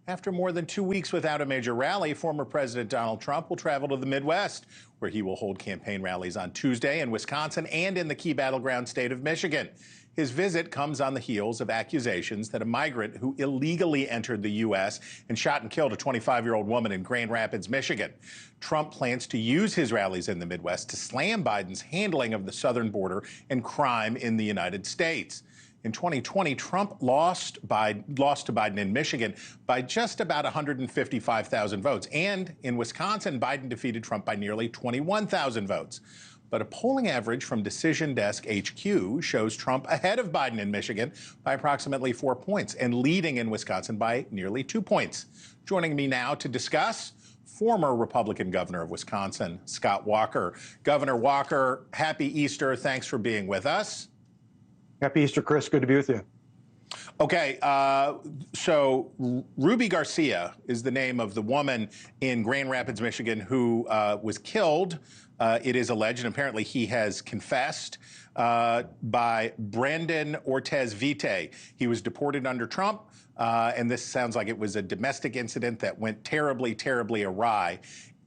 After more than 2 weeks without a major rally, former President Donald Trump will travel to the Midwest, where he will hold campaign rallies on Tuesday in Wisconsin and in the key battleground state of Michigan. His visit comes on the heels of accusations that a migrant who illegally entered the U.S. and shot and killed a 25-year-old woman in Grand Rapids, Michigan. Trump plans to use his rallies in the Midwest to slam Biden's handling of the southern border and crime in the United States. In 2020, Trump lost to Biden in Michigan by just about 155,000 votes. And in Wisconsin, Biden defeated Trump by nearly 21,000 votes. But a polling average from Decision Desk HQ shows Trump ahead of Biden in Michigan by approximately 4 points and leading in Wisconsin by nearly 2 points. Joining me now to discuss, former Republican governor of Wisconsin, Scott Walker. Governor Walker, happy Easter. Thanks for being with us. Happy Easter, Chris. Good to be with you. Okay, so Ruby Garcia is the name of the woman in Grand Rapids, Michigan, who was killed, it is alleged, and apparently he has confessed, by Brandon Ortiz Vite. He was deported under Trump, and this sounds like it was a domestic incident that went terribly, terribly awry.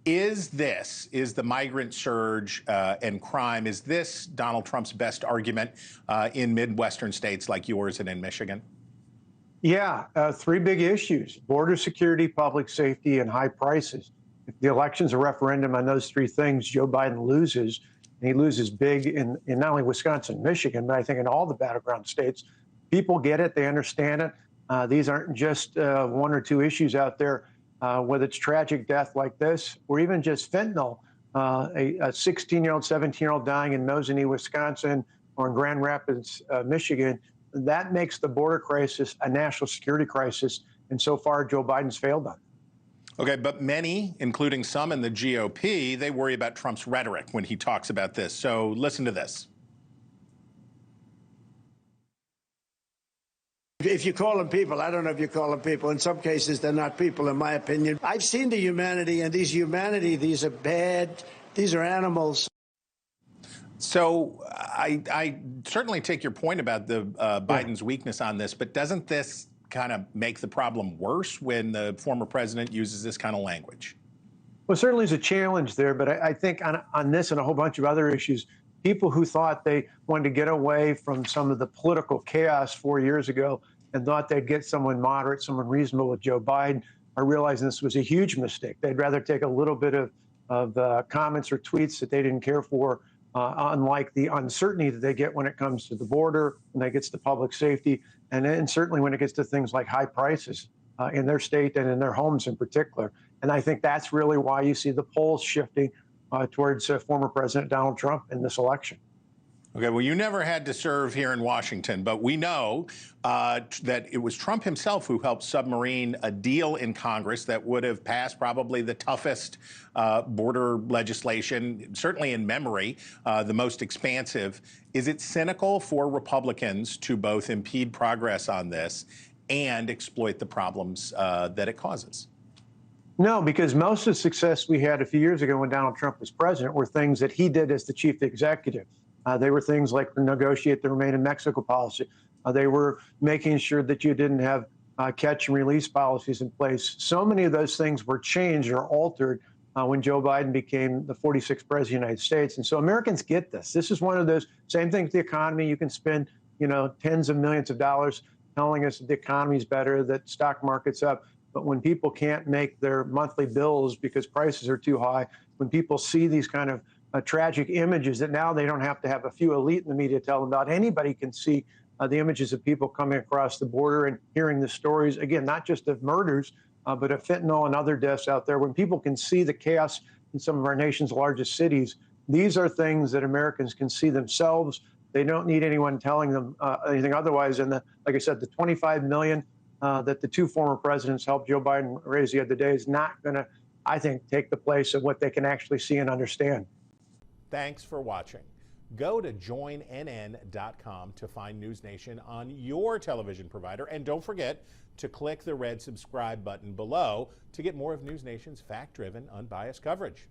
Is the migrant surge and crime, is this Donald Trump's best argument in Midwestern states like yours and in Michigan? Yeah, three big issues: border security, public safety, and high prices. If the election's a referendum on those three things, Joe Biden loses, and he loses big in not only Wisconsin and Michigan, but I think in all the battleground states. People get it, they understand it. These aren't just one or two issues out there. Whether it's tragic death like this, or even just fentanyl, a 16-year-old, 17-year-old dying in Mosinee, Wisconsin, or in Grand Rapids, Michigan, that makes the border crisis a national security crisis. And so far, Joe Biden's failed on it. Okay, but many, including some in the GOP, they worry about Trump's rhetoric when he talks about this. So listen to this. If you call them people, I don't know if you call them people. In some cases, they're not people, in my opinion. I've seen the humanity, and these are bad. These are animals. So I certainly take your point about the Biden's weakness on this, but doesn't this kind of make the problem worse when the former president uses this kind of language? Well, certainly is a challenge there, but I think on this and a whole bunch of other issues, people who thought they wanted to get away from some of the political chaos 4 years ago and thought they'd get someone moderate, someone reasonable with Joe Biden, are realizing this was a huge mistake. They'd rather take a little bit of comments or tweets that they didn't care for, unlike the uncertainty that they get when it comes to the border, when it gets to public safety, and then certainly when it gets to things like high prices in their state and in their homes in particular. And I think that's really why you see the polls shifting towards former President Donald Trump in this election. Okay, well, you never had to serve here in Washington, but we know that it was Trump himself who helped submarine a deal in Congress that would have passed probably the toughest border legislation, certainly in memory, the most expansive. Is it cynical for Republicans to both impede progress on this and exploit the problems that it causes? No, because most of the success we had a few years ago when Donald Trump was president were things that he did as the chief executive. They were things like negotiate the Remain in Mexico policy. They were making sure that you didn't have catch and release policies in place. So many of those things were changed or altered when Joe Biden became the 46th president of the United States. And so Americans get this. This is one of those same things with the economy. You can spend, tens of millions of dollars telling us that the economy's better, that stock market's up. But when people can't make their monthly bills because prices are too high, when people see these kind of tragic images that now they don't have to have a few elite in the media tell them about, anybody can see the images of people coming across the border and hearing the stories, again, not just of murders, but of fentanyl and other deaths out there. When people can see the chaos in some of our nation's largest cities, these are things that Americans can see themselves. They don't need anyone telling them anything otherwise. And like I said, the 25 million that the two former presidents helped Joe Biden raise the other day is not going to, I think, take the place of what they can actually see and understand. Thanks for watching. Go to joinnn.com to find NewsNation on your television provider. And don't forget to click the red subscribe button below to get more of NewsNation's fact-driven, unbiased coverage.